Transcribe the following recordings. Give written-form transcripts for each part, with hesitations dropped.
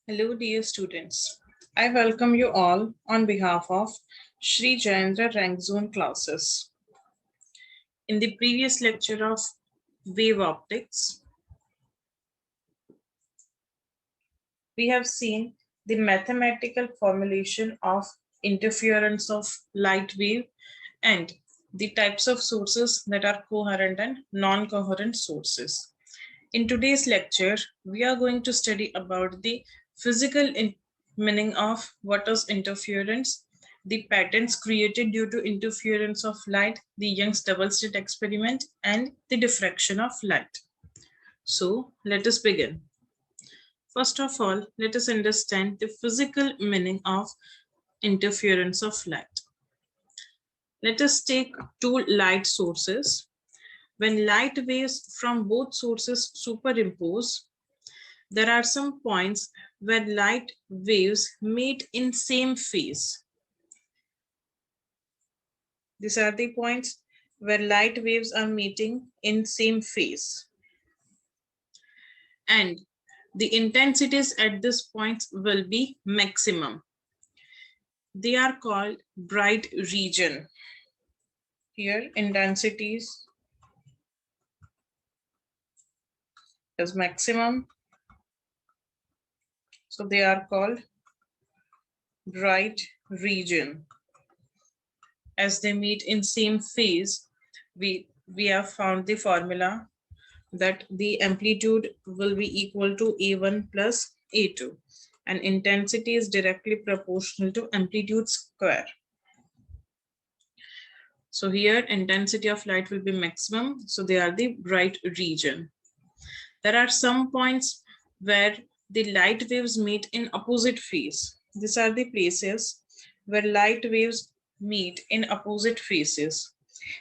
Hello, dear students. I welcome you all on behalf of Sri Jayendra Rank Zone classes. In the previous lecture of wave optics, we have seen the mathematical formulation of interference of light wave and the types of sources that are coherent and non-coherent sources. In today's lecture, we are going to study about the physical meaning of what is interference, the patterns created due to interference of light, the Young's double slit experiment, and the diffraction of light. So, let us begin. First of all, let us understand the physical meaning of interference of light. Let us take two light sources. When light waves from both sources superimpose, there are some points where light waves meet in same phase. These are the points where light waves are meeting in same phase. And the intensities at this point will be maximum. They are called bright region. Here intensities is maximum. So they are called bright region. As they meet in same phase, we have found the formula that the amplitude will be equal to A1 plus A2 and intensity is directly proportional to amplitude square. So here intensity of light will be maximum. So they are the bright region. There are some points where the light waves meet in opposite phase. These are the places where light waves meet in opposite phases.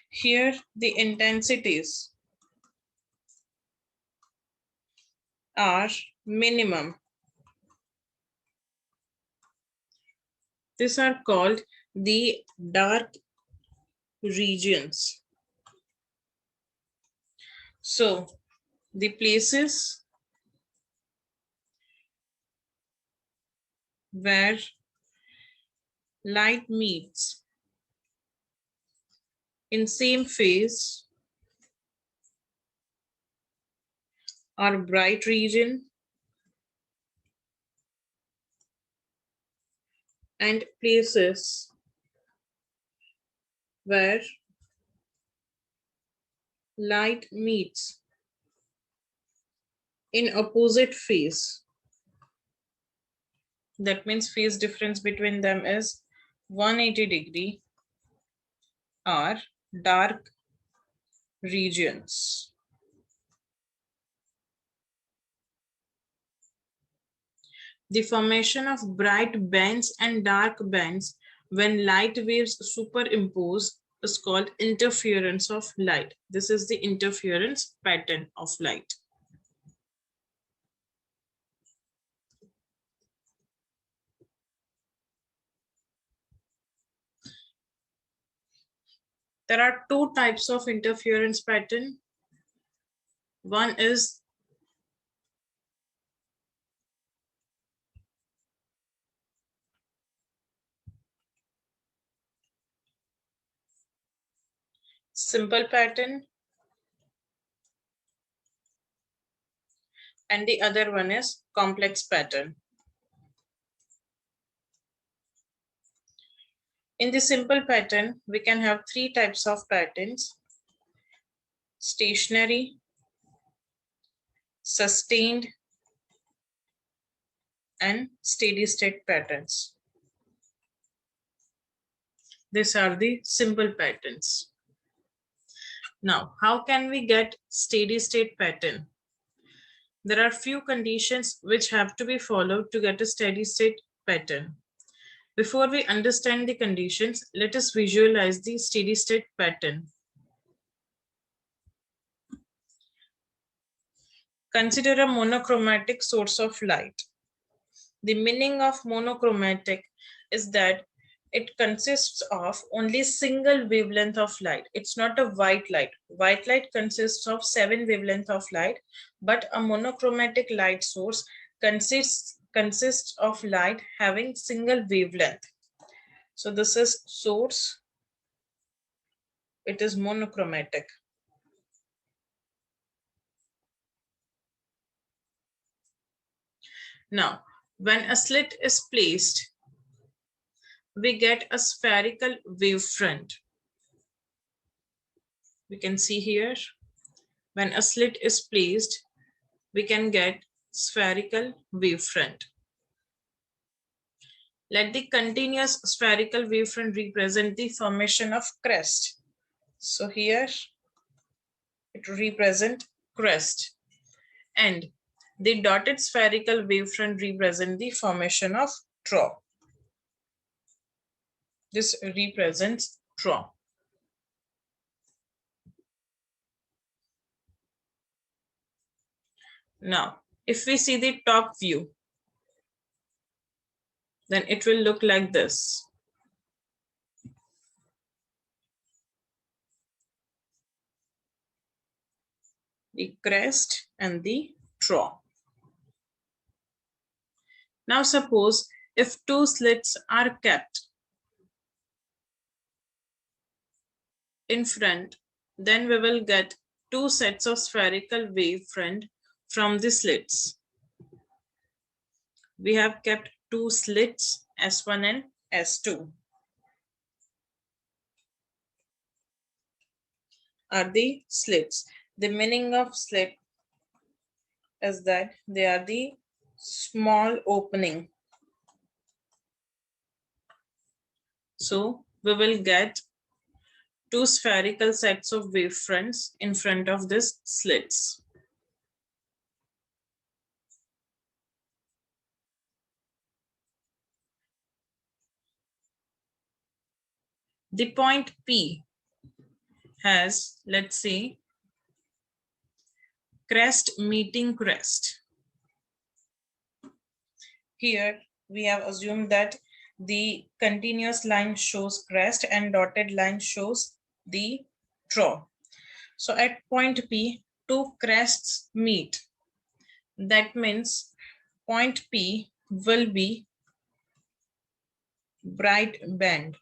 Here the intensities are minimum. These are called the dark regions. So the places where light meets in same phase are bright region and places where light meets in opposite phase. That means phase difference between them is 180 degree are dark regions. The formation of bright bands and dark bands when light waves superimpose is called interference of light. This is the interference pattern of light. There are two types of interference pattern. One is simple pattern and the other one is complex pattern. In the simple pattern, we can have three types of patterns: stationary, sustained, and steady state patterns. These are the simple patterns. Now, how can we get steady state pattern? There are few conditions which have to be followed to get a steady state pattern. Before we understand the conditions, let us visualize the steady state pattern. Consider a monochromatic source of light. The meaning of monochromatic is that it consists of only single wavelength of light. It's not a white light. White light consists of 7 wavelengths of light, but a monochromatic light source consists consists of light having single wavelength. So this is source. It is monochromatic. Now, when a slit is placed, we get a spherical wavefront. We can see here, when a slit is placed, we can get spherical wavefront. Let the continuous spherical wavefront represent the formation of crest. So here it represents crest, and the dotted spherical wavefront represent the formation of trough. This represents trough. Now, if we see the top view, then it will look like this. The crest and the trough. Now suppose if two slits are kept in front, then we will get two sets of spherical wavefront from the slits. We have kept two slits, S1 and S2. Are the slits. The meaning of slit is that they are the small opening. So we will get two spherical sets of wavefronts in front of these slits. The point P has, let's say, crest meeting crest. Here we have assumed that the continuous line shows crest and dotted line shows the trough. So at point P, two crests meet. That means point P will be bright band.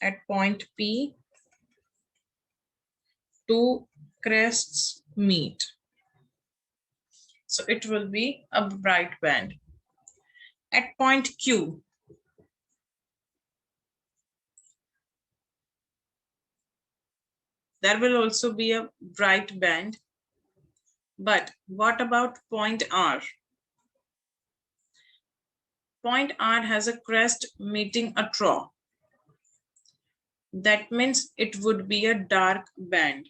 At point P, two crests meet. So it will be a bright band. At point Q, there will also be a bright band. But what about point R? Point R has a crest meeting a trough. That means it would be a dark band.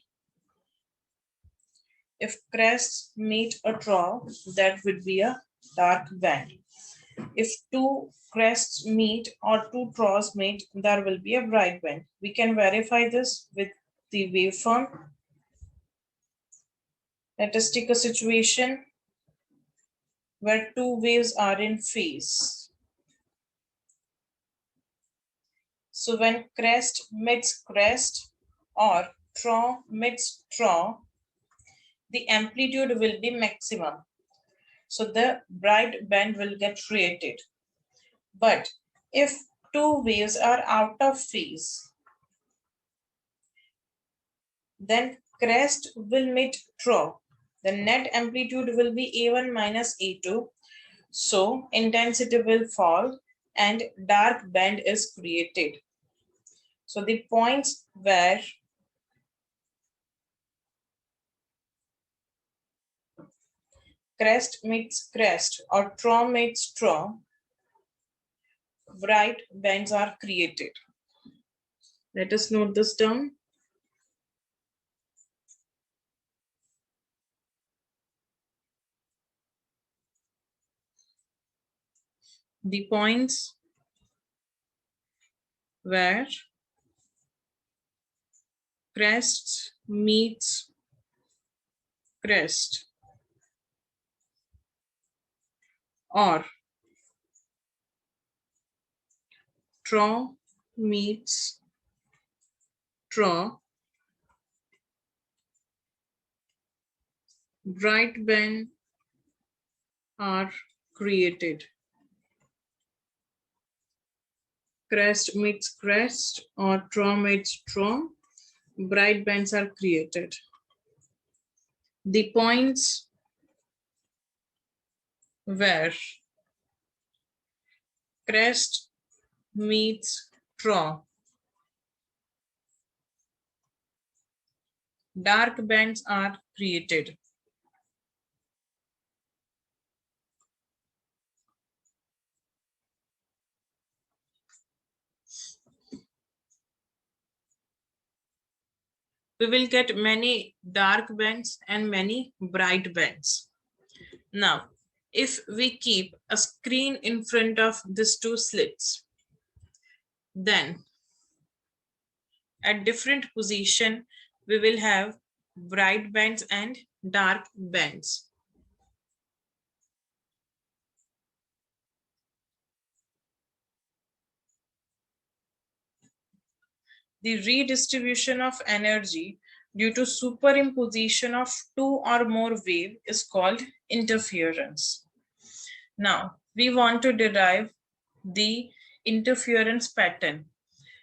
If crests meet a trough, that would be a dark band. If two crests meet or two troughs meet, there will be a bright band. We can verify this with the waveform. Let us take a situation where two waves are in phase. So when crest meets crest or trough meets trough, the amplitude will be maximum. So the bright band will get created. But if two waves are out of phase, then crest will meet trough. The net amplitude will be A1 minus A2. So intensity will fall and dark band is created. So the points where crest meets crest or trough meets trough, bright bands are created. Let us note this down. The points where crest meets crest or trough meets trough, bright band are created. Crest meets crest or trough meets trough. Bright bands are created. The points where crest meets trough, dark bands are created. We will get many dark bands and many bright bands. Now, if we keep a screen in front of these two slits, then at different position, we will have bright bands and dark bands. The redistribution of energy due to superimposition of two or more waves is called interference. Now, we want to derive the interference pattern,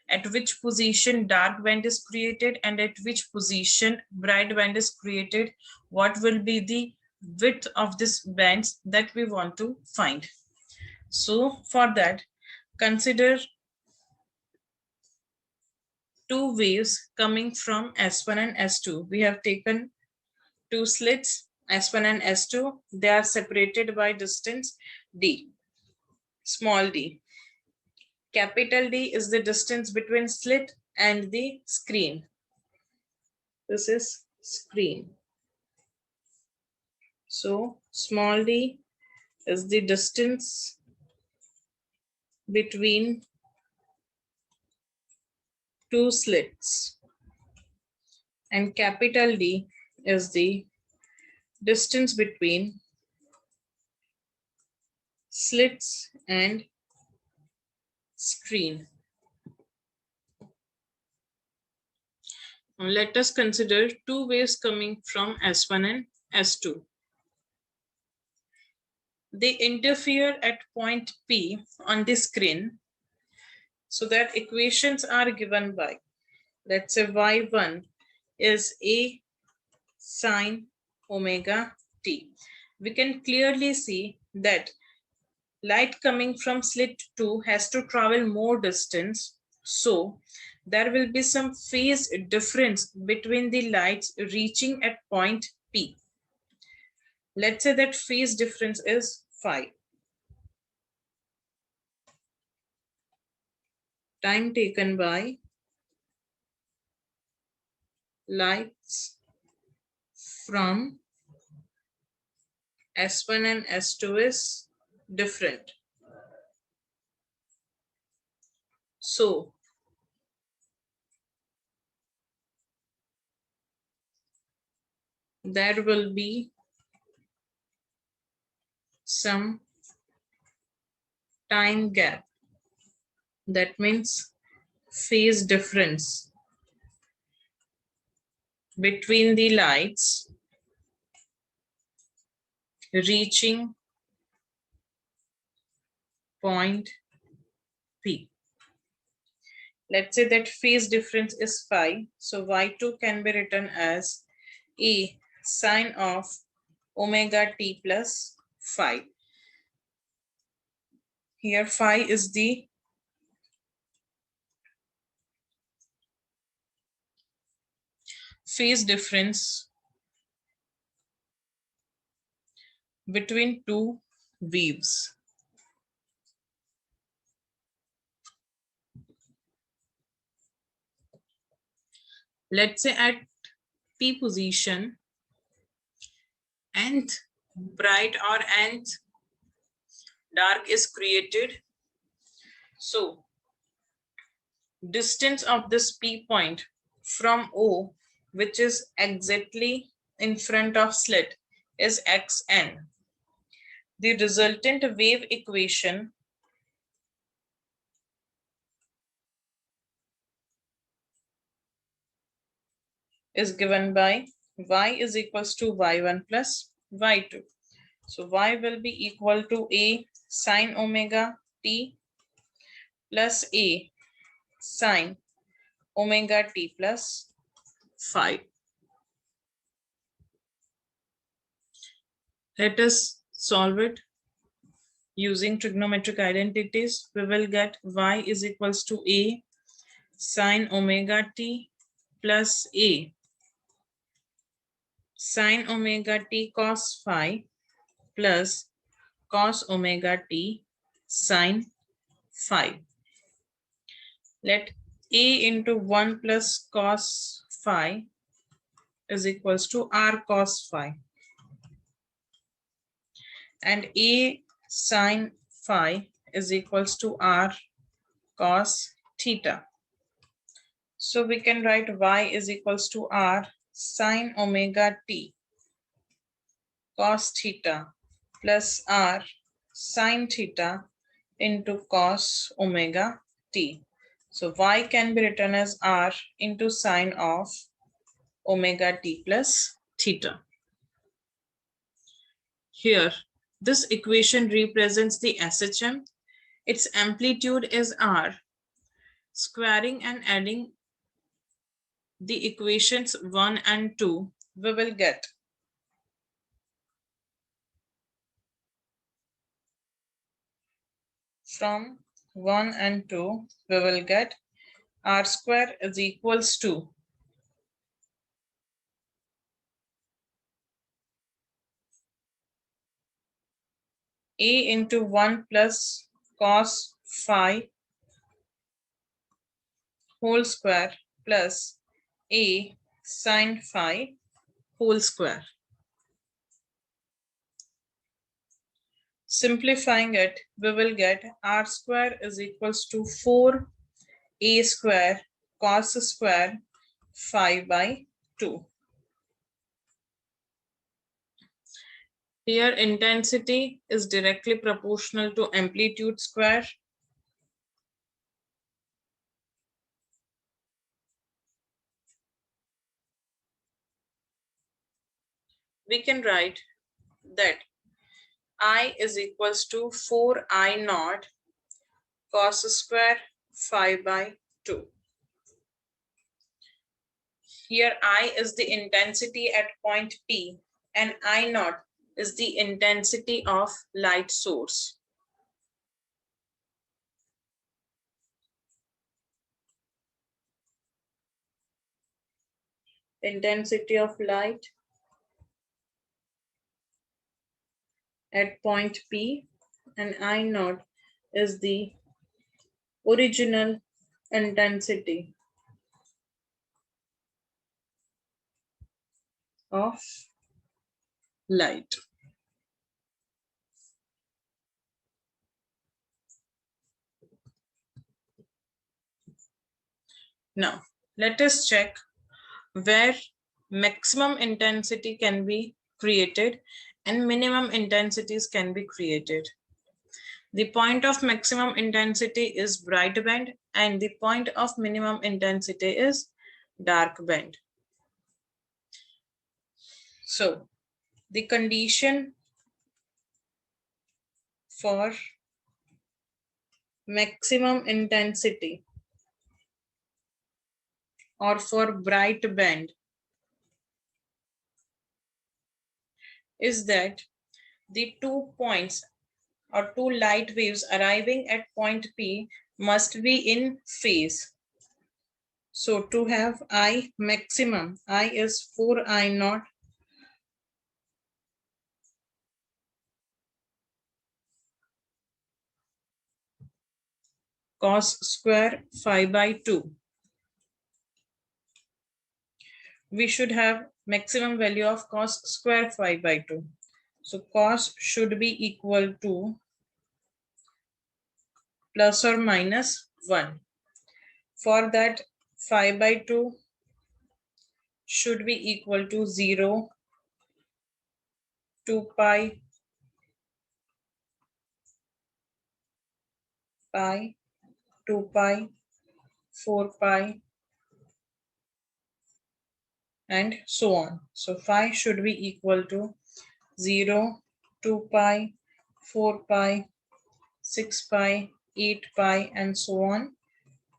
at which position dark band is created and at which position bright band is created. What will be the width of this bands that we want to find? So for that, consider two waves coming from S1 and S2. We have taken two slits, S1 and S2. They are separated by distance d, small d. Capital D is the distance between slit and the screen. This is screen. So small d is the distance between two slits, and capital D is the distance between slits and screen. Now let us consider two waves coming from S1 and S2. They interfere at point P on the screen, so that equations are given by, let's say y1 is a sine omega t. We can clearly see that light coming from slit 2 has to travel more distance, so there will be some phase difference between the lights reaching at point P. Let's say that phase difference is phi. Time taken by lights from S1 and S2 is different. So there will be some time gap. That means phase difference between the lights reaching point P. Let's say that phase difference is phi. So y2 can be written as a sine of omega t plus phi. Here phi is the phase difference between two waves. Let's say at P position, nth bright or nth dark is created. So distance of this P point from O, which is exactly in front of slit, is xn. The resultant wave equation is given by y is equals to y1 plus y2. So y will be equal to a sine omega t plus a sine omega t plus phi. Let us solve it using trigonometric identities. We will get y is equals to a sine omega t plus a sine omega t cos phi plus cos omega t sine phi. Let a into 1 plus cos phi is equals to r cos phi, and a sine phi is equals to r cos theta. So we can write y is equals to r sine omega t cos theta plus r sine theta into cos omega t. So y can be written as r into sine of omega t plus theta. Here, this equation represents the SHM. Its amplitude is r. Squaring and adding the equations 1 and 2, we will get from 1 and 2, we will get r square is equals to a into 1 plus cos phi whole square plus a sine phi whole square. Simplifying it, we will get r square is equals to 4a square cos square phi by 2. Here intensity is directly proportional to amplitude square. We can write that I is equals to 4I naught cos square phi by 2. Here I is the intensity at point P and I naught is the intensity of light source. Intensity of light at point P and I naught is the original intensity of light. Now, let us check where maximum intensity can be created and minimum intensities can be created. The point of maximum intensity is bright band and the point of minimum intensity is dark band. So, the condition for maximum intensity or for bright band is that the 2 points or 2 light waves arriving at point P must be in phase. So to have I maximum, I is 4I naught cos square phi by 2. We should have maximum value of cos square phi by 2. So cos should be equal to plus or minus 1. For that, phi by 2 should be equal to 0, 2 pi, pi, 2 pi, 4 pi, and so on. So phi should be equal to 0, 2 pi, 4 pi, 6 pi, 8 pi, and so on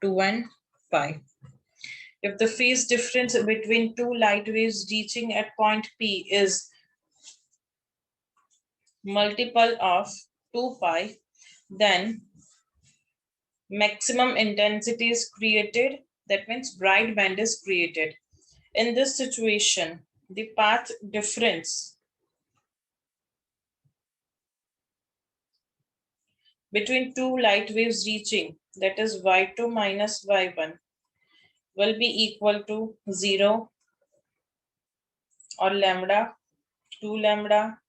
to 1 pi. If the phase difference between two light waves reaching at point P is multiple of 2 pi, then maximum intensity is created. That means bright band is created. In this situation, the path difference between two light waves reaching, that is y2 minus y1, will be equal to 0 or lambda, 2 lambda,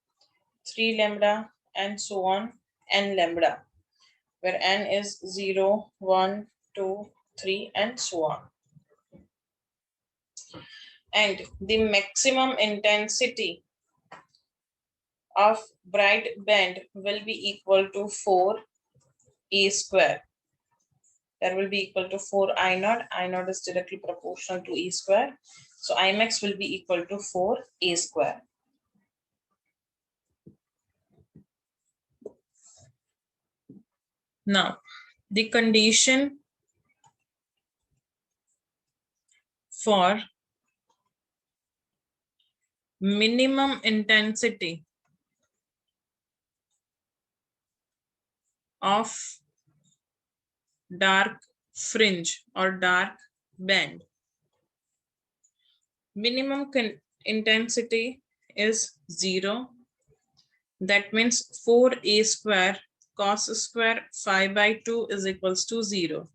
3 lambda, and so on, n lambda, where n is 0, 1, 2, 3, and so on. And the maximum intensity of bright band will be equal to 4a square. That will be equal to 4 I naught. I naught is directly proportional to e square. So Imax will be equal to 4a square. Now, the condition for minimum intensity of dark fringe or dark band. Minimum intensity is 0. That means 4a square cos square 5 by 2 is equals to 0.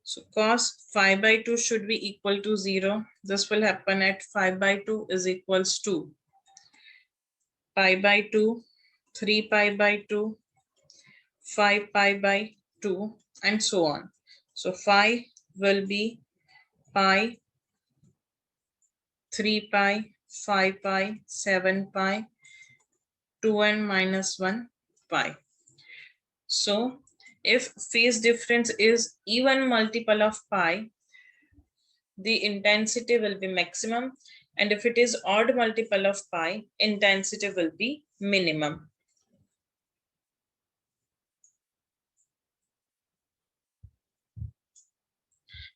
So cos 5 by 2 should be equal to 0. This will happen at 5 by 2 is equals to pi by 2, 3 pi by 2, 5 pi by 2, and so on. So 5 will be pi, 3 pi, 5 pi, 7 pi, 2n minus 1 pi. So if phase difference is even multiple of pi, the intensity will be maximum, and if it is odd multiple of pi, intensity will be minimum.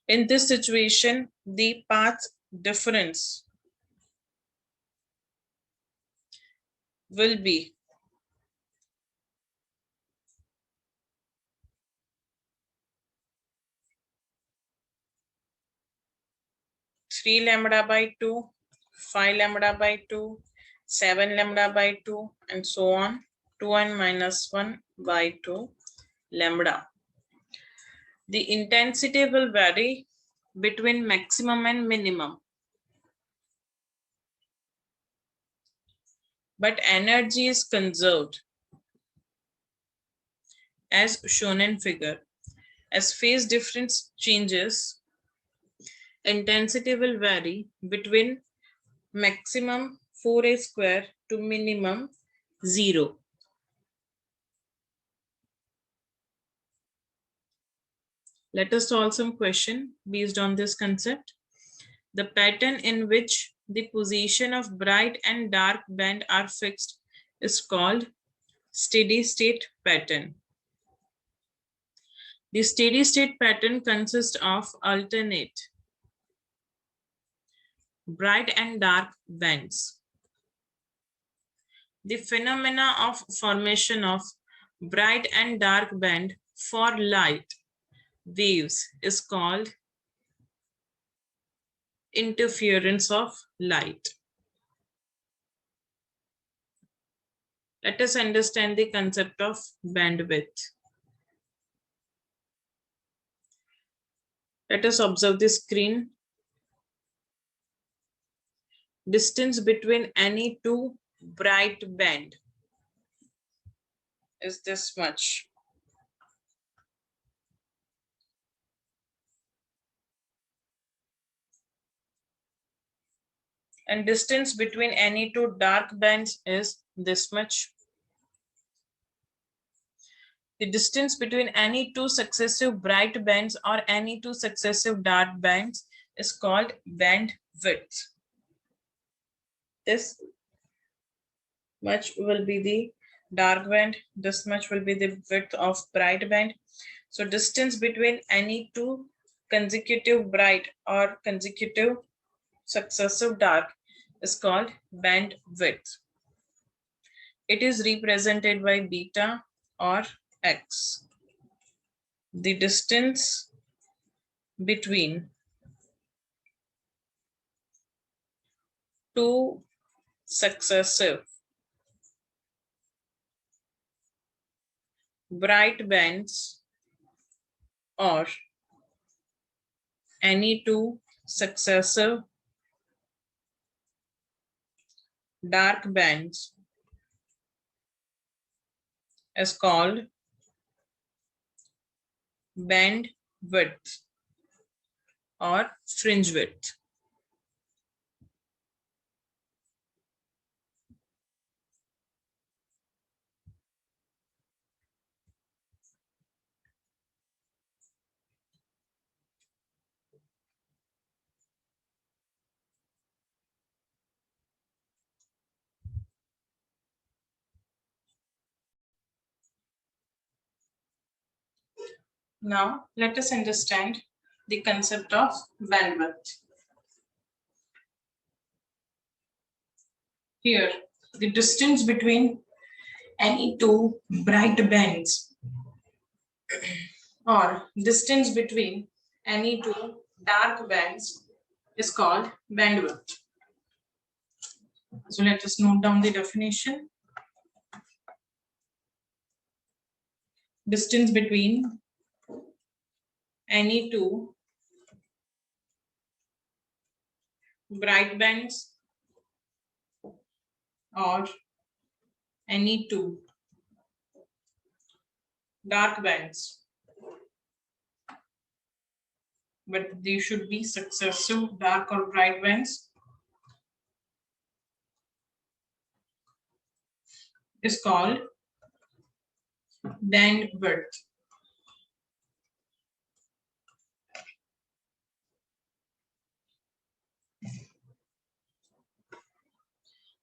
In this situation, the path difference will be three lambda by 2, 5 lambda by 2, 7 lambda by 2, and so on, 2n minus 1 by 2 lambda. The intensity will vary between maximum and minimum, but energy is conserved as shown in figure. As phase difference changes, intensity will vary between maximum 4a square to minimum 0. Let us solve some question based on this concept. The pattern in which the position of bright and dark band are fixed is called steady state pattern. The steady state pattern consists of alternate bright and dark bands. The phenomena of formation of bright and dark band for light waves is called interference of light. Let us understand the concept of bandwidth. Let us observe the screen. Distance between any two bright band is this much. And distance between any two dark bands is this much. The distance between any two successive bright bands or any two successive dark bands is called bandwidth. This much will be the dark band, this much will be the width of bright band. So distance between any two consecutive bright or consecutive successive dark is called band width. It is represented by beta or x. The distance between two successive bright bands or any two successive dark bands is called band width or fringe width. Now let us understand the concept of bandwidth. Here, the distance between any two bright bands or distance between any two dark bands is called bandwidth. So let us note down the definition. Distance between any two bright bands or any two dark bands, but they should be successive dark or bright bands, is called bandwidth.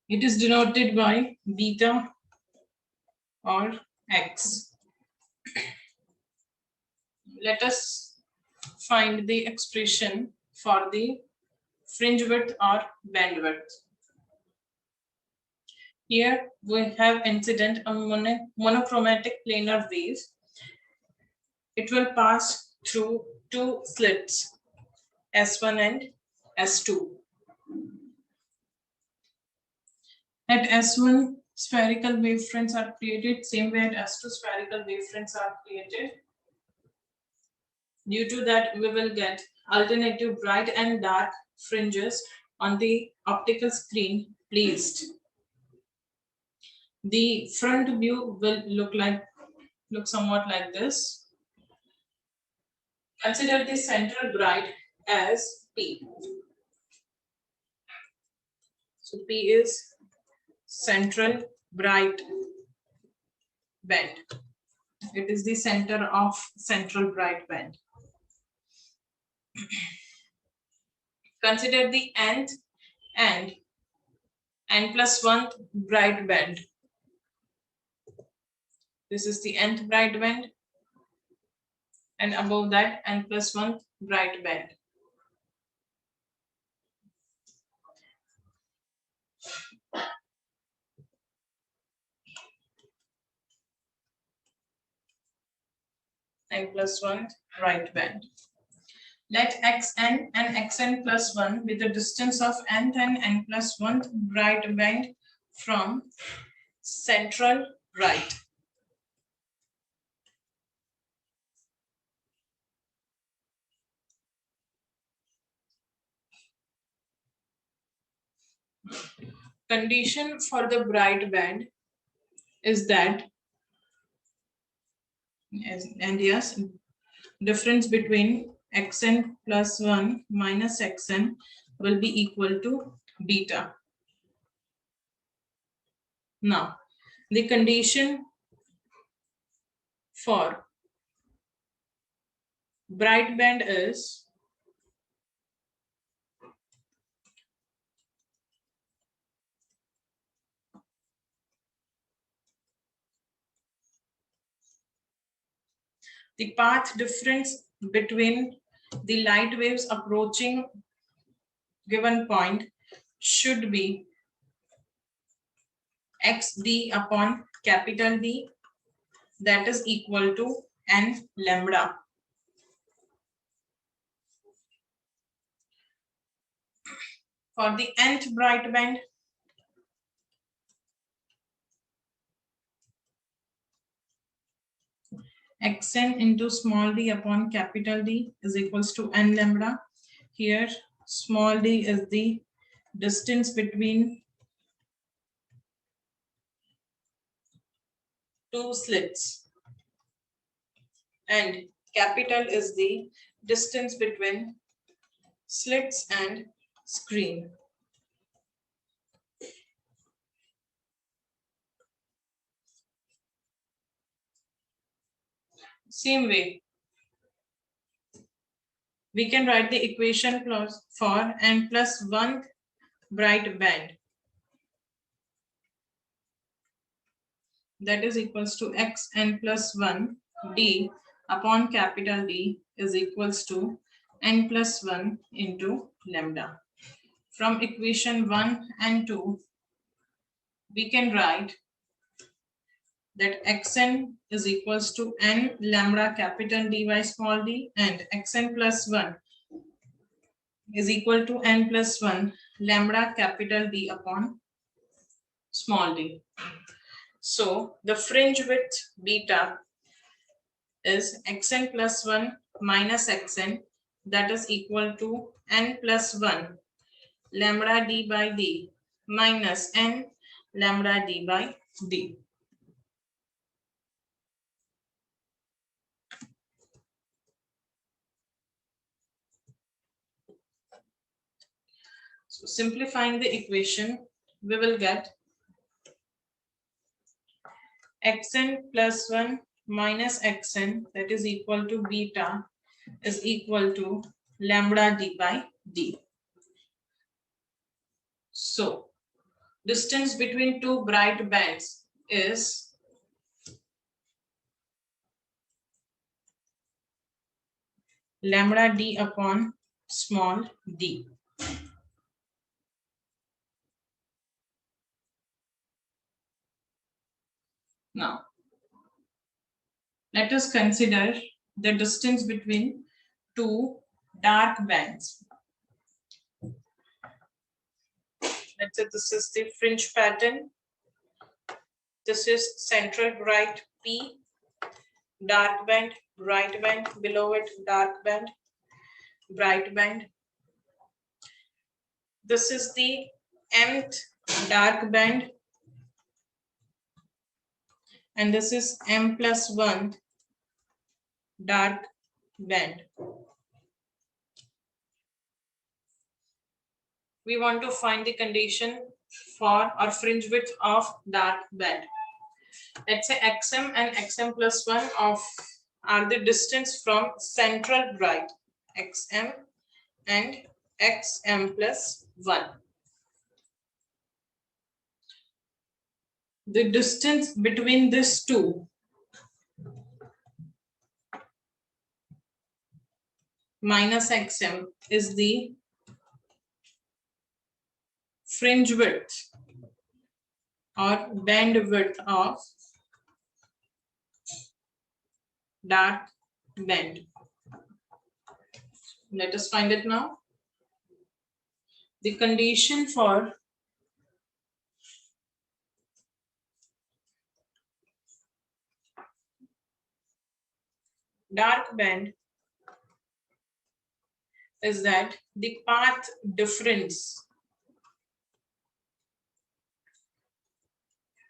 It is denoted by beta or x. Let us find the expression for the fringe width or bandwidth. Here we have incident a monochromatic planar wave. It will pass through two slits, S1 and S2. At S1, spherical wavefronts are created, same way at S2, spherical wavefronts are created. Due to that, we will get alternative bright and dark fringes on the optical screen placed. The front view will look somewhat like this. Consider the central bright as P. So P is central bright band. It is the center of central bright band. Consider the nth and n+1 bright band. This is the nth bright band, and above that n+1 bright band. N+1 bright band. Let xn and xn+1 be the distance of nth and n+1 bright band from central bright. Condition for the bright band is that, yes, difference between xn+1 minus xn will be equal to beta. Now, the condition for bright band is the path difference between the light waves approaching given point should be xd upon capital D, that is equal to n lambda. For the nth bright band, xn into small d upon capital D is equals to n lambda. Here small d is the distance between two slits and capital is the distance between slits and screen. Same way, we can write the equation for n plus 1 bright band, that is equals to xn plus 1 d upon capital D is equals to n plus 1 into lambda. From equation 1 and 2, we can write that xn is equals to n lambda capital D by small d, and xn plus 1 is equal to n plus 1 lambda capital D upon small d. So the fringe width beta is xn plus 1 minus xn, that is equal to n plus 1 lambda d by d minus n lambda d by d. So simplifying the equation, we will get xn plus 1 minus xn, that is equal to beta, is equal to lambda d by d. So distance between two bright bands is lambda d upon small d. Now, let us consider the distance between two dark bands. Let's say this is the fringe pattern. This is central bright P, dark band, bright band, below it dark band, bright band. This is the mth dark band, and this is m plus 1 dark band. We want to find the condition for or fringe width of dark band. Let's say xm and xm plus 1 of are the distance from central bright, xm and xm plus 1. The distance between these two minus xm is the fringe width or band width of dark band. Let us find it now. The condition for dark band is that the path difference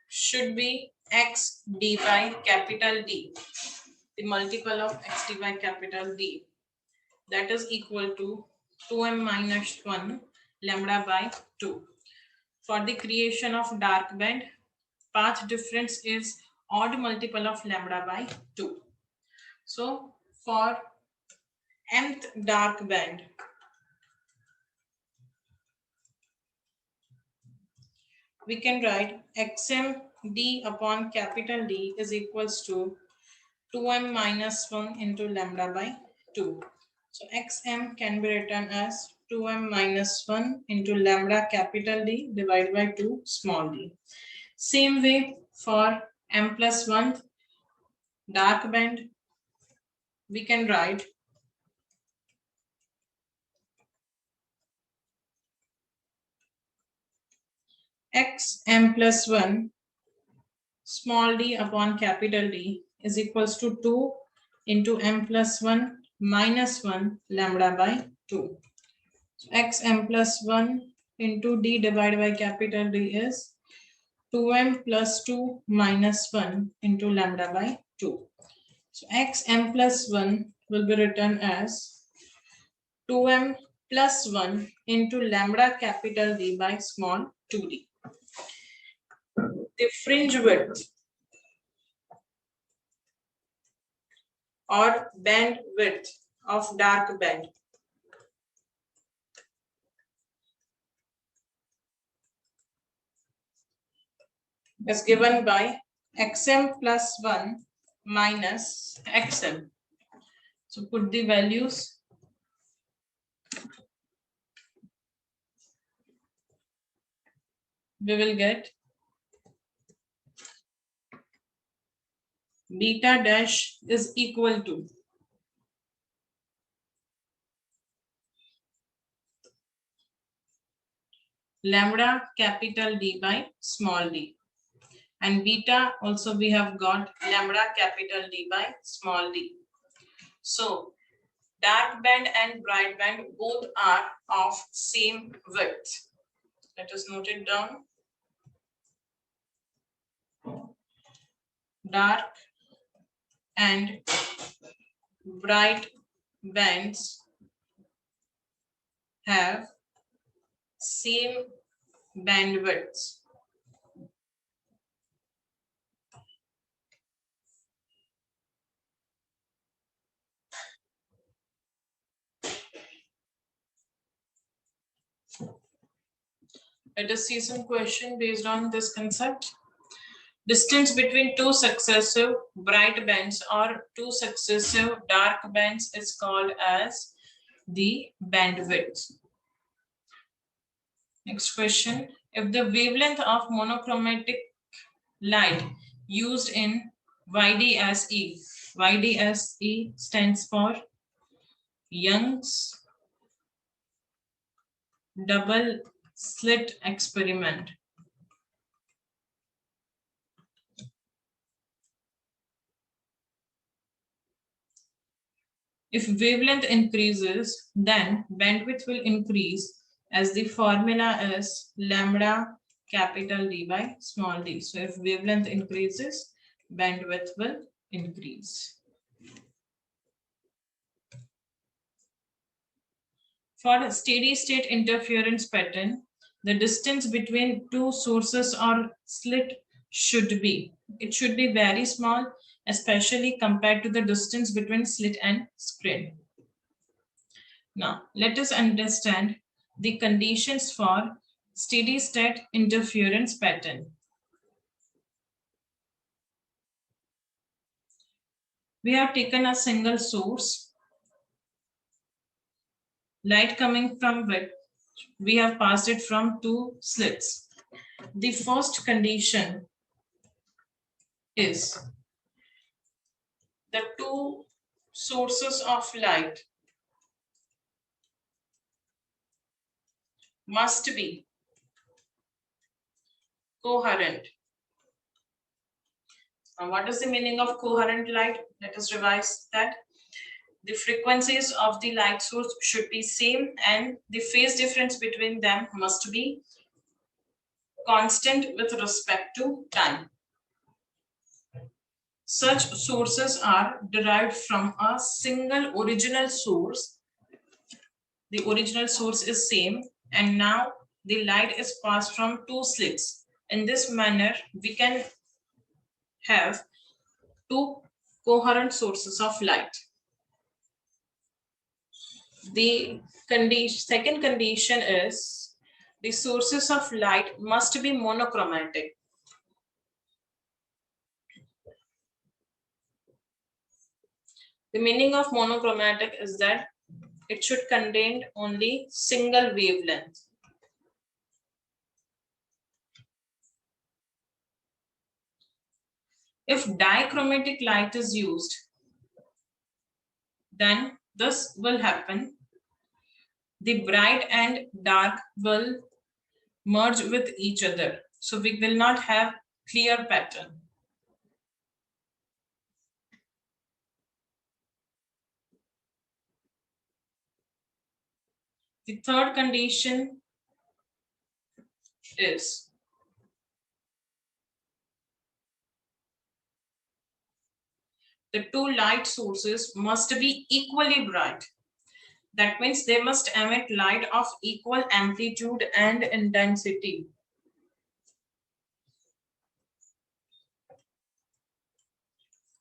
should be x d by capital D, the multiple of x d by capital D, that is equal to 2m minus 1 lambda by 2. For the creation of dark band, path difference is odd multiple of lambda by 2. So for nth dark band, we can write xm d upon capital D is equals to 2m minus 1 into lambda by 2. So xm can be written as 2m minus 1 into lambda capital D divided by 2 small d. Same way for m plus 1 dark band, we can write x m plus 1 small d upon capital D is equals to 2 into m plus 1 minus 1 lambda by 2. So x m plus 1 into d divided by capital D is 2m plus 2 minus 1 into lambda by 2. So x m plus 1 will be written as 2m plus 1 into lambda capital D by small 2d. The fringe width or band width of dark band is given by xm plus 1 minus xm. So put the values. We will get beta dash is equal to lambda capital D by small d. And beta also we have got lambda capital D by small d. So dark band and bright band both are of same width. Let us note it down. Dark and bright bands have same bandwidths. Let us see some question based on this concept. Distance between two successive bright bands or two successive dark bands is called as the bandwidth. Next question. If the wavelength of monochromatic light used in YDSE, YDSE stands for Young's double slit experiment. If wavelength increases, then bandwidth will increase, as the formula is lambda capital D by small d. So if wavelength increases, bandwidth will increase. For a steady state interference pattern, the distance between two sources or slit should be very small, especially compared to the distance between slit and screen. Now, let us understand the conditions for steady state interference pattern. We have taken a single source, light coming from which we have passed it from two slits. The first condition is the two sources of light must be coherent. Now, what is the meaning of coherent light? Let us revise that. The frequencies of the light source should be same and the phase difference between them must be constant with respect to time. Such sources are derived from a single original source. The original source is same and now the light is passed from two slits. In this manner, we can have two coherent sources of light. The second condition is the sources of light must be monochromatic. The meaning of monochromatic is that it should contain only single wavelength. If dichromatic light is used, then this will happen. The bright and dark will merge with each other. So we will not have clear pattern. The third condition is the two light sources must be equally bright. That means they must emit light of equal amplitude and intensity.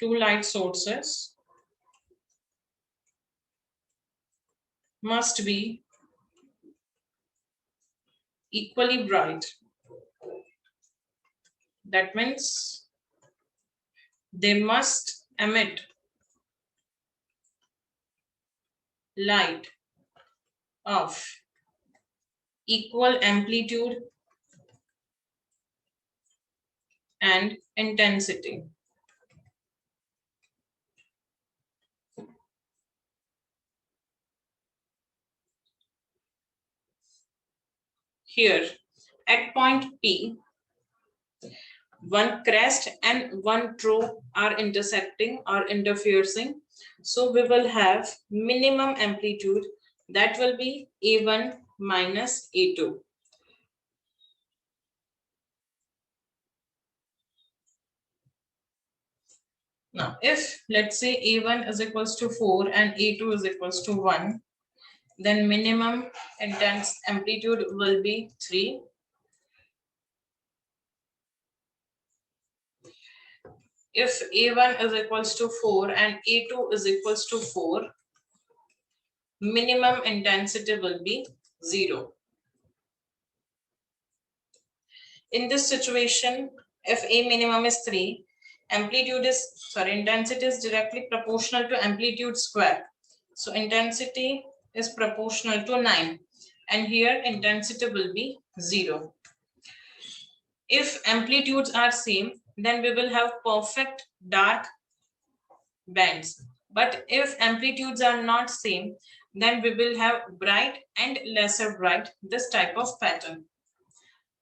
Two light sources must be equally bright. That means they must emit light of equal amplitude and intensity. Here at point P, one crest and one trough are intersecting or interfering. So we will have minimum amplitude that will be A1 minus A2. Now, if let's say A1 is equals to 4 and A2 is equals to 1, then minimum intense amplitude will be 3. If A1 is equals to 4 and A2 is equals to 4, minimum intensity will be 0. In this situation, if A minimum is 3, intensity is directly proportional to amplitude square. So intensity is proportional to 9, and here intensity will be 0. If amplitudes are same, then we will have perfect dark bands. But if amplitudes are not same, then we will have bright and lesser bright, this type of pattern.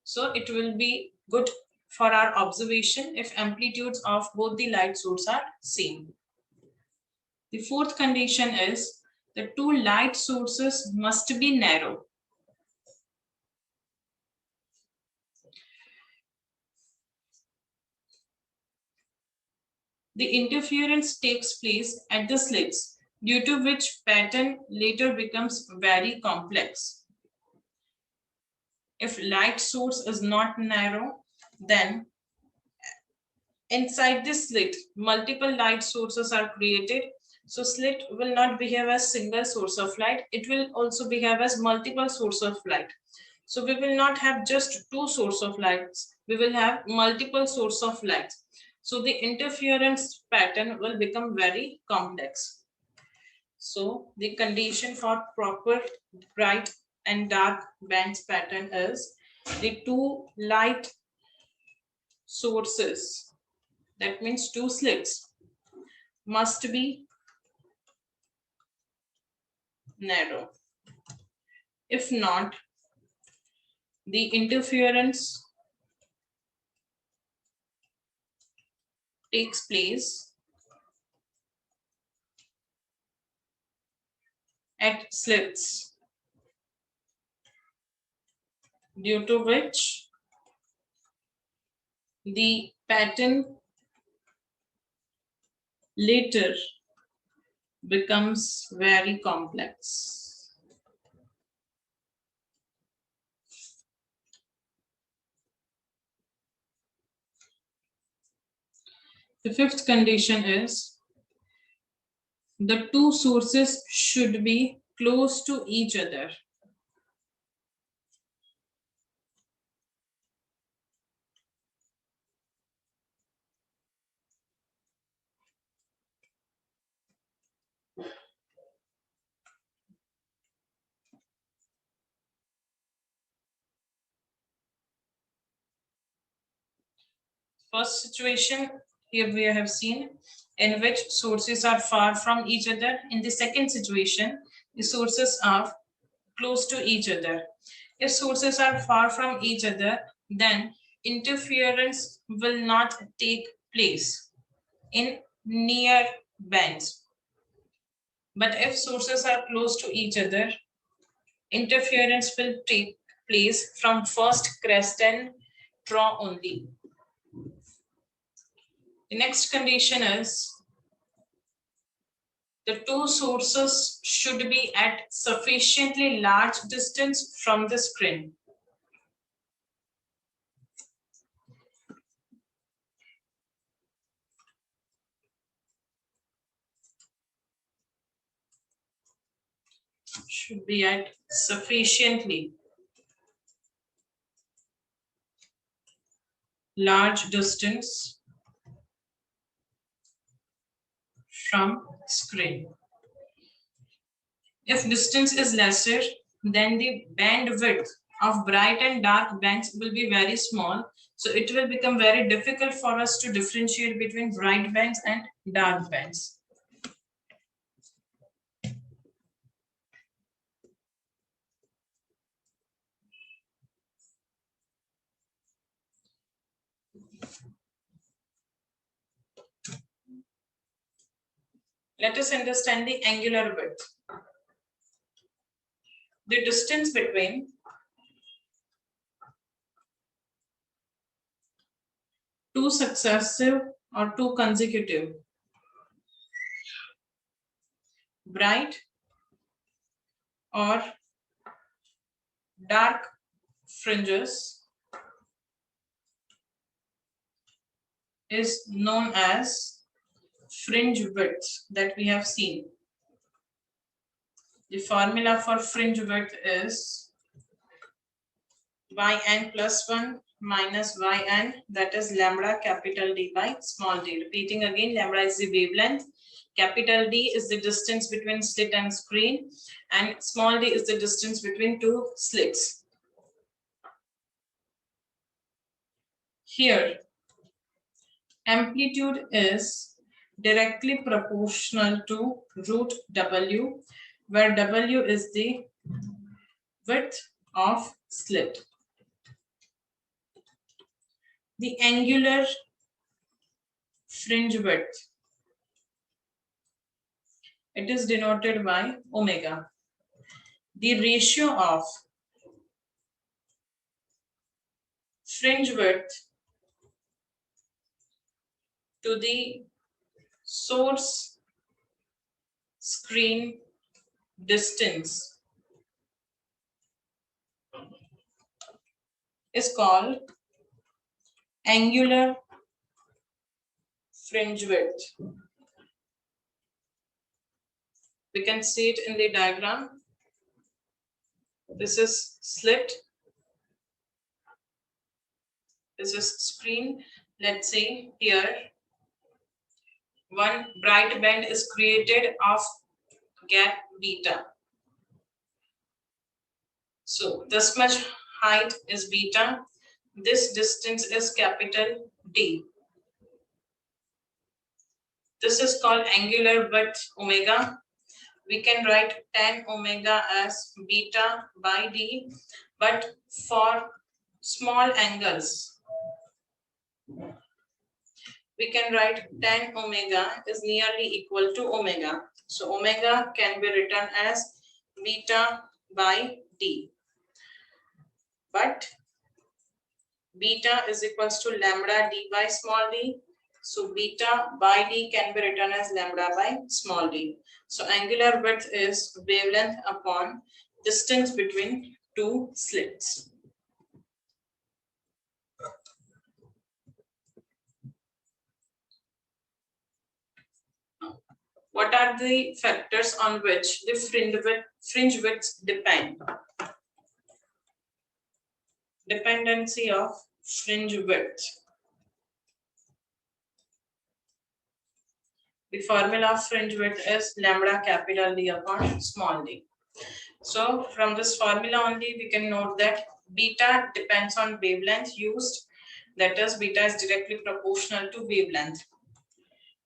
So it will be good for our observation if amplitudes of both the light sources are same. The fourth condition is the two light sources must be narrow. The interference takes place at the slits, due to which pattern later becomes very complex. If light source is not narrow, then inside this slit, multiple light sources are created. So slit will not behave as single source of light. It will also behave as multiple source of light. So we will not have just two source of lights. We will have multiple source of lights. So the interference pattern will become very complex. So the condition for proper bright and dark bands pattern is the two light sources, that means two slits, must be narrow. If not, the interference takes place at slits, due to which the pattern later becomes very complex. The fifth condition is the two sources should be close to each other. First situation here we have seen in which sources are far from each other. In the second situation, the sources are close to each other. If sources are far from each other, then interference will not take place in near bands. But if sources are close to each other, interference will take place from first crest and draw only. The next condition is the two sources should be at sufficiently large distance from the screen. Should be at sufficiently large distance from screen. If distance is lesser, then the bandwidth of bright and dark bands will be very small. So it will become very difficult for us to differentiate between bright bands and dark bands. Let us understand the angular width. The distance between two successive or two consecutive bright or dark fringes is known as fringe width that we have seen. The formula for fringe width is yn plus 1 minus yn, that is lambda capital D by small d. Repeating again, lambda is the wavelength, capital D is the distance between slit and screen, and small d is the distance between two slits. Here, amplitude is directly proportional to root W, where W is the width of slit. The angular fringe width, it is denoted by omega. The ratio of fringe width to the source screen distance is called angular fringe width. We can see it in the diagram. This is slit. This is screen. Let's say here one bright band is created of gap beta. So this much height is beta. This distance is capital D. This is called angular width omega. We can write tan omega as beta by D, but for small angles, we can write tan omega is nearly equal to omega. So omega can be written as beta by D. But beta is equals to lambda d by small d. So beta by d can be written as lambda by small d. So angular width is wavelength upon distance between two slits. What are the factors on which the fringe widths depend? Dependency of fringe width. The formula of fringe width is lambda capital D upon small d. So from this formula only we can note that beta depends on wavelength used that is beta is directly proportional to wavelength.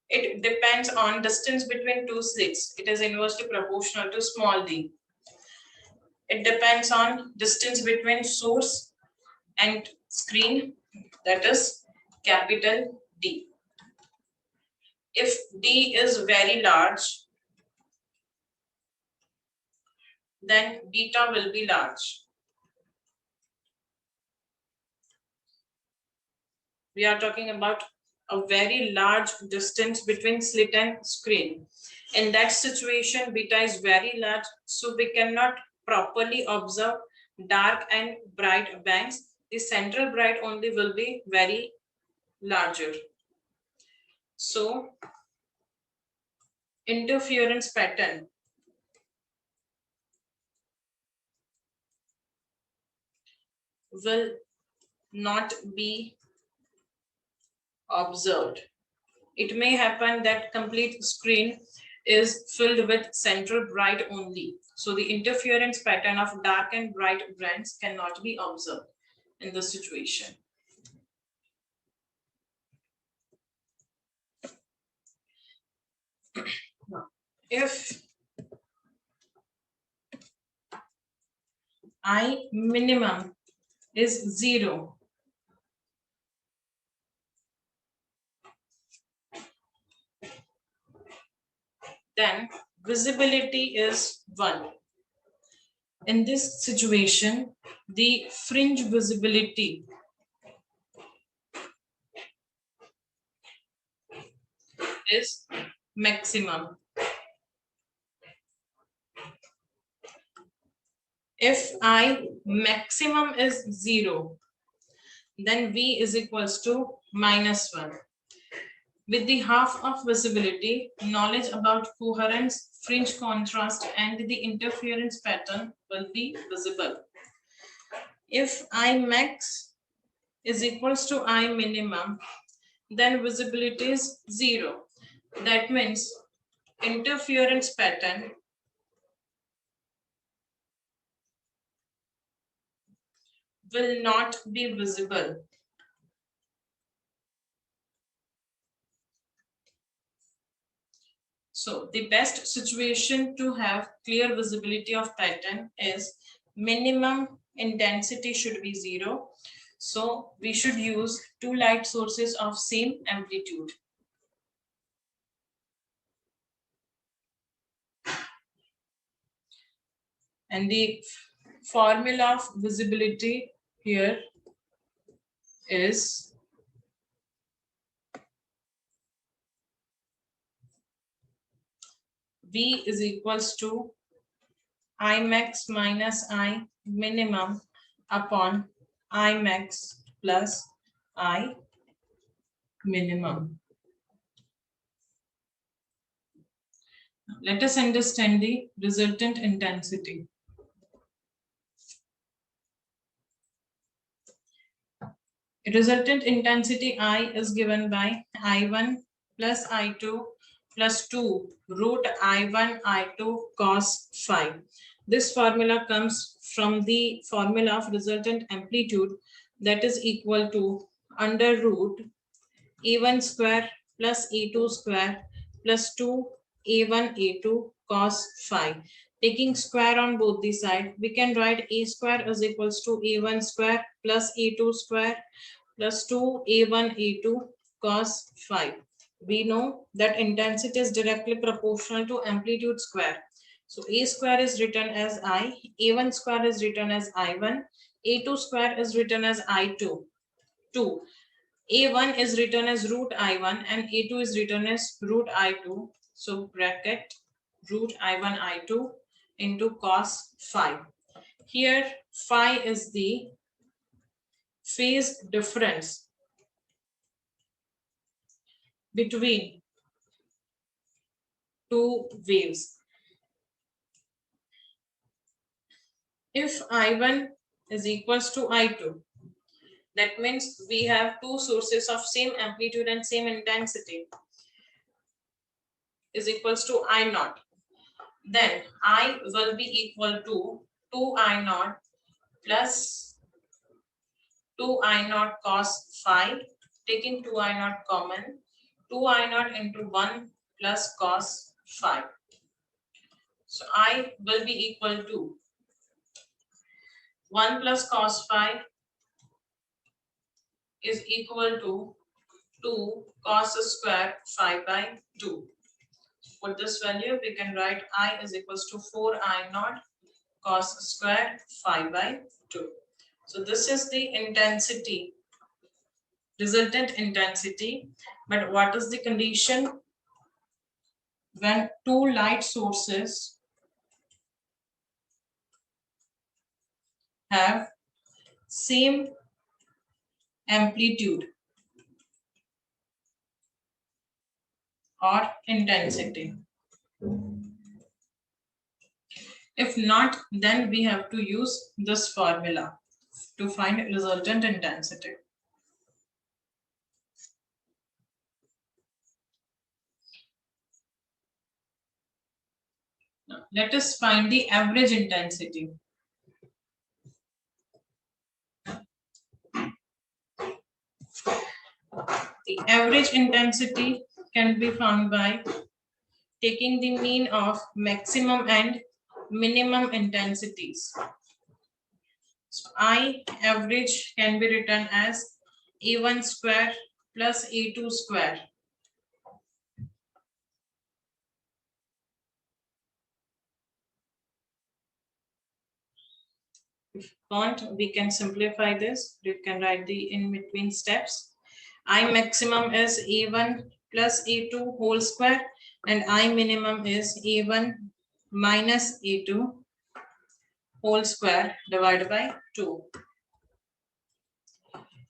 It depends on distance between two slits. It is inversely proportional to small d. It depends on distance between source and screen, that is capital D. If D is very large, then beta will be large. We are talking about a very large distance between slit and screen. In that situation, beta is very large, so we cannot properly observe dark and bright bands. The central bright only will be very larger. So interference pattern will not be observed. It may happen that complete screen is filled with central bright only. So the interference pattern of dark and bright bands cannot be observed in this situation. If I minimum is 0, then visibility is 1. In this situation, the fringe visibility is maximum. If I maximum is 0, then V is equals to -1. With the half of visibility, knowledge about coherence, fringe contrast, and the interference pattern will be visible. If I max is equals to I minimum, then visibility is 0. That means interference pattern will not be visible. So the best situation to have clear visibility of pattern is minimum intensity should be 0. So we should use two light sources of same amplitude. And the formula of visibility here is V is equals to I max minus I minimum upon I max plus I minimum. Let us understand the resultant intensity. Resultant intensity I is given by I1 plus I2 plus 2 root I1 I2 cos phi. This formula comes from the formula of resultant amplitude, that is equal to under root A1 square plus A2 square plus 2 A1 A2 cos phi. Taking square on both the side, we can write A square is equals to A1 square plus A2 square plus 2 A1 A2 cos phi. We know that intensity is directly proportional to amplitude square. So A square is written as I, A1 square is written as I1, A2 square is written as I2. 2. A1 is written as root I1 and A2 is written as root I2. So bracket root I1 I2 into cos phi. Here phi is the phase difference between two waves. If I1 is equals to I2, that means we have two sources of same amplitude and same intensity is equals to I naught. Then I will be equal to 2 I naught plus 2I naught cos phi, taking 2I naught common, 2I naught into 1 plus cos phi. So I will be equal to 1 plus cos phi is equal to 2 cos square phi by 2. For this value, we can write I is equals to 4I naught cos square phi by 2. So this is the intensity, resultant intensity. But what is the condition? When two light sources have same amplitude or intensity. If not, then we have to use this formula to find resultant intensity. Now, let us find the average intensity. The average intensity can be found by taking the mean of maximum and minimum intensities. So I average can be written as A1 square plus A2 square. If want, we can simplify this. You can write the in between steps. I maximum is A1 plus A2 whole square and I minimum is A1 minus A2 whole square divided by 2.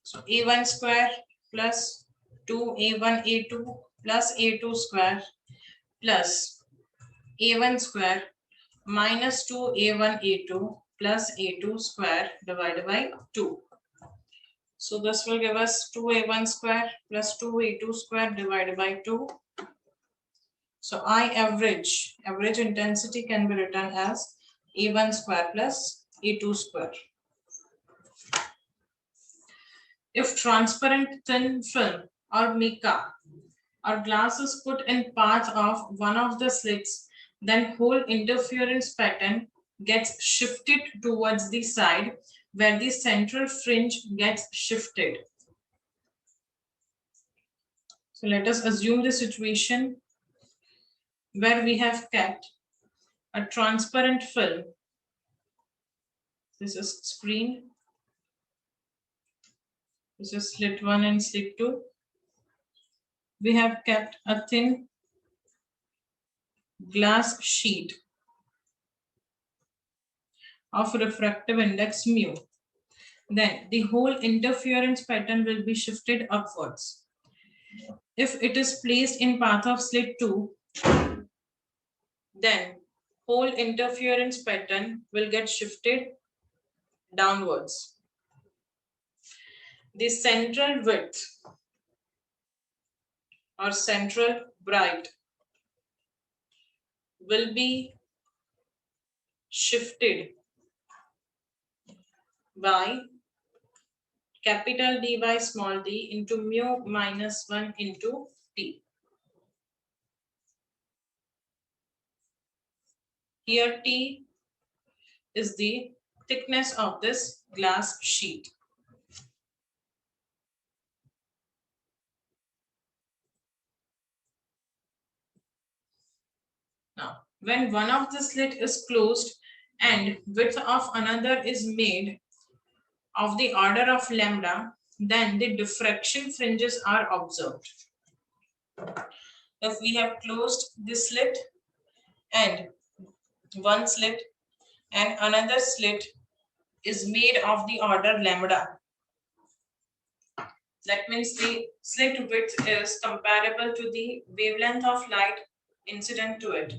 So A1 square plus 2A1 A2 plus A2 square plus A1 square minus 2A1 A2 plus A2 square divided by 2. So this will give us 2A1 square plus 2A2 square divided by 2. So I average intensity can be written as A1 square plus A2 square. If transparent thin film or mica or glass is put in path of one of the slits, then whole interference pattern gets shifted towards the side where the central fringe gets shifted. So let us assume the situation where we have kept a transparent film. This is screen. This is slit 1 and slit 2. We have kept a thin glass sheet of refractive index mu. Then the whole interference pattern will be shifted upwards. If it is placed in path of slit 2, then whole interference pattern will get shifted downwards. The central width or central bright will be shifted by capital D by small d into mu minus 1 into t. Here t is the thickness of this glass sheet. Now, when one of the slit is closed and width of another is made of the order of lambda, then the diffraction fringes are observed. If we have closed this slit and one slit and another slit is made of the order lambda, that means the slit width is comparable to the wavelength of light incident to it,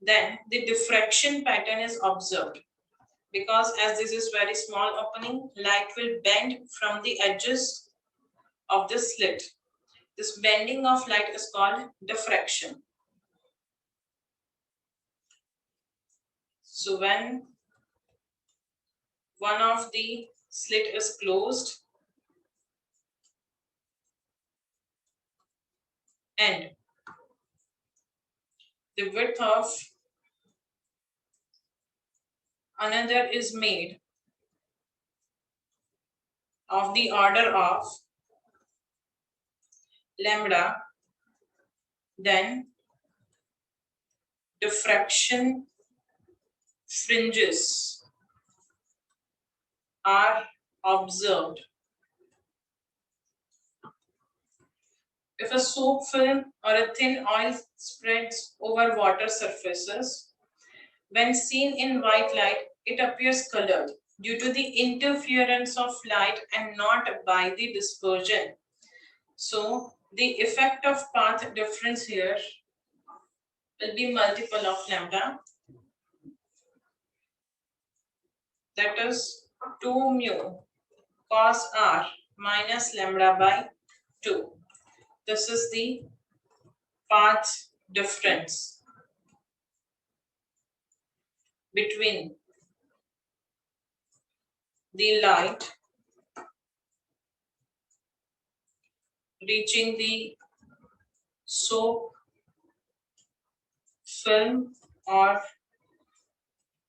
then the diffraction pattern is observed. Because as this is very small opening, light will bend from the edges of the slit. This bending of light is called diffraction. So when one of the slit is closed and the width of another is made of the order of lambda, then diffraction fringes are observed. If a soap film or a thin oil spreads over water surfaces, when seen in white light, it appears colored due to the interference of light and not by the dispersion. So the effect of path difference here will be multiple of lambda, that is 2 mu cos r minus lambda by 2. This is the path difference between the light reaching the soap film or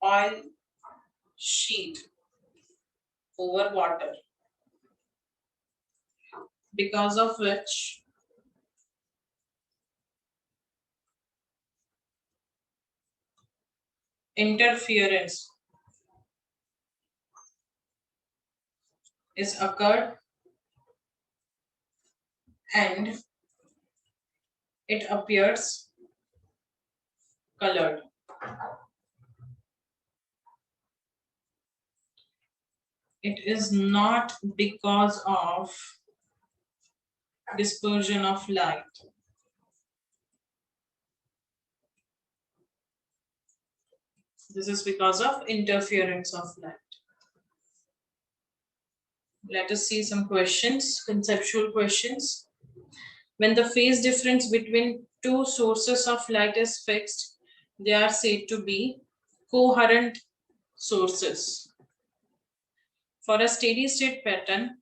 oil sheet over water, because of which interference is occurred and it appears colored. It is not because of dispersion of light. This is because of interference of light. Let us see some questions, conceptual questions. When the phase difference between two sources of light is fixed, they are said to be coherent sources. For a steady state pattern,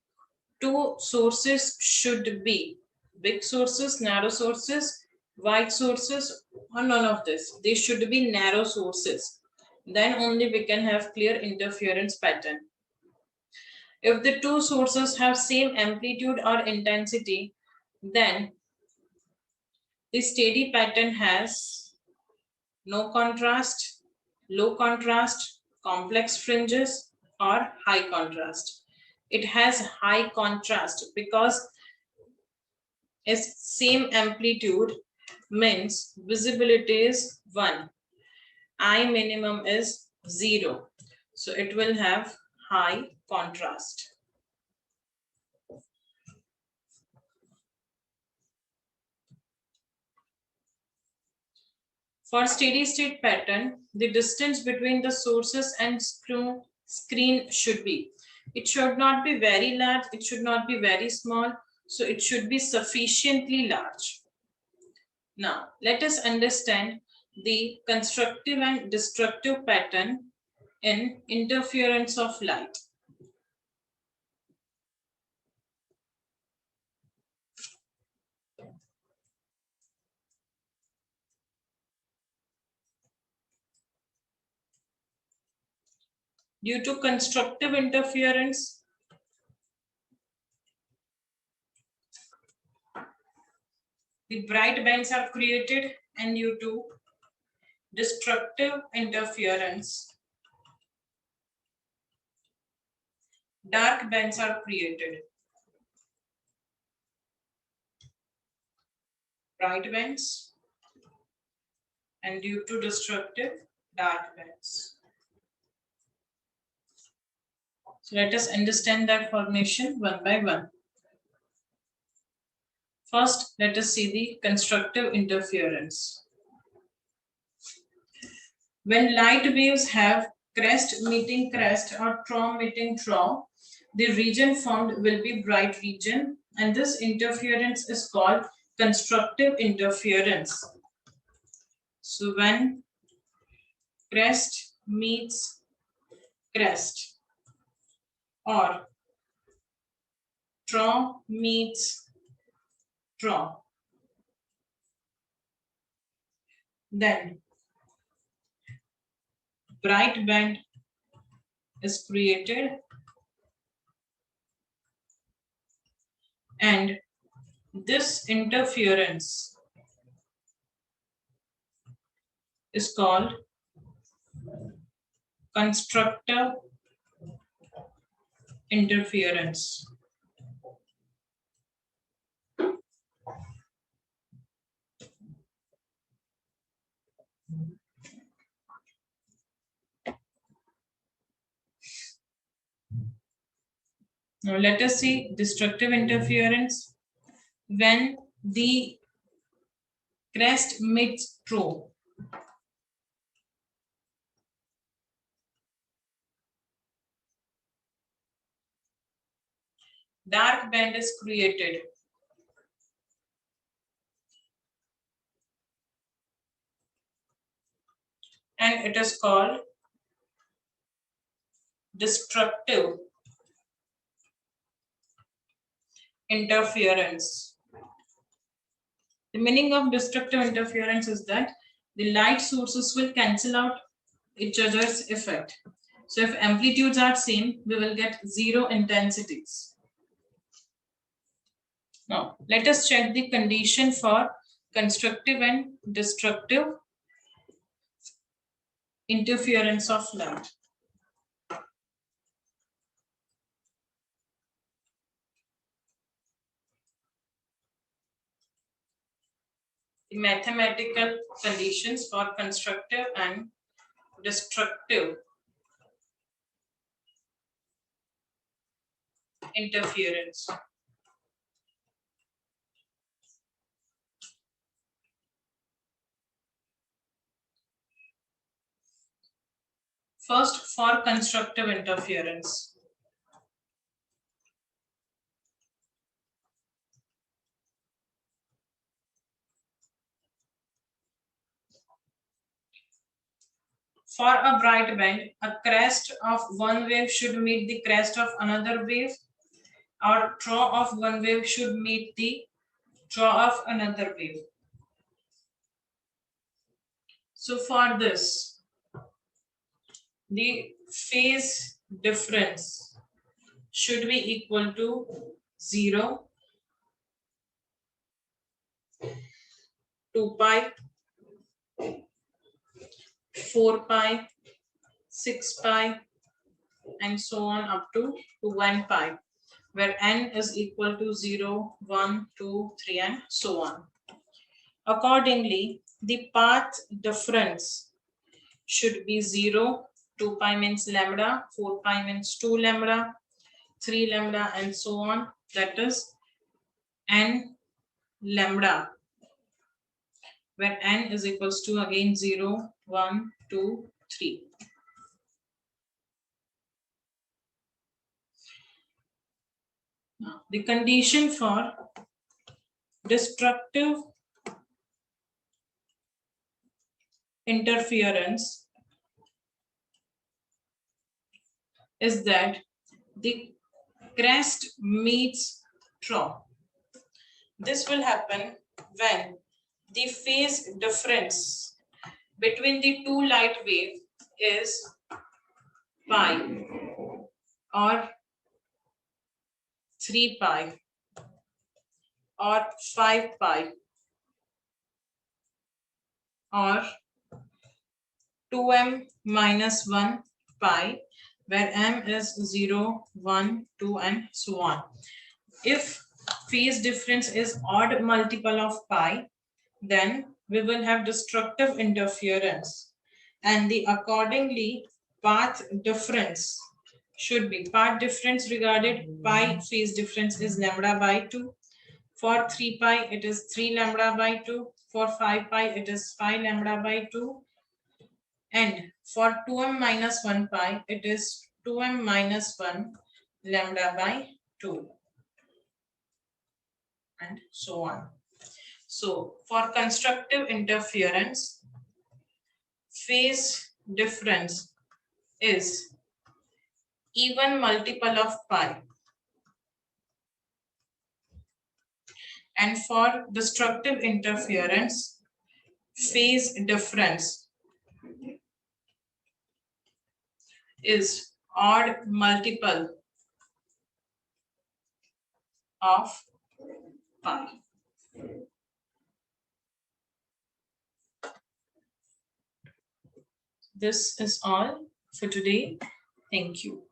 two sources should be big sources, narrow sources, wide sources, or none of this. They should be narrow sources. Then only we can have clear interference pattern. If the two sources have same amplitude or intensity, then the steady pattern has no contrast, low contrast, complex fringes, or high contrast. It has high contrast because its same amplitude means visibility is 1. I minimum is 0. So it will have high contrast. For steady state pattern, the distance between the sources and screen should be. It should not be very large, it should not be very small, so it should be sufficiently large. Now, let us understand the constructive and destructive pattern in interference of light. Due to constructive interference, the bright bands are created, and due to destructive interference, dark bands are created. Bright bands and due to destructive, dark bands. So let us understand that formation one by one. First, let us see the constructive interference. When light waves have crest meeting crest or trough meeting trough, the region formed will be bright region, and this interference is called constructive interference. So when crest meets crest or TRAW meets TRAW, then bright band is created and this interference is called constructive interference. Now let us see destructive interference when the crest meets trough. Dark band is created and it is called destructive interference. The meaning of destructive interference is that the light sources will cancel out each other's effect. So if amplitudes are same, we will get zero intensities. Now, let us check the condition for constructive and destructive interference of light. The mathematical conditions for constructive and destructive interference. First, for constructive interference. For a bright band, a crest of one wave should meet the crest of another wave, or trough of one wave should meet the trough of another wave. So for this, the phase difference should be equal to 0, 2 pi, 4 pi, 6 pi, and so on up to 1 pi, where n is equal to 0, 1, 2, 3, and so on. Accordingly, the path difference should be 0, 2 pi means lambda, 4 pi means 2 lambda, 3 lambda, and so on. That is n lambda, where n is equals to again 0, 1, 2, 3. Now, the condition for destructive interference is that the crest meets trough. This will happen when the phase difference between the two light waves is pi or 3 pi or 5 pi or 2m minus 1 pi, where m is 0, 1, 2, and so on. If phase difference is odd multiple of pi, then we will have destructive interference, and the accordingly path difference should be path difference regarded pi phase difference is lambda by 2. For 3 pi it is 3 lambda by 2. For 5 pi it is 5 lambda by 2. And for 2m minus 1 pi it is 2m minus 1 lambda by 2, and so on. So for constructive interference, phase difference is even multiple of pi. And for destructive interference, phase difference is odd multiple of pi. This is all for today. Thank you.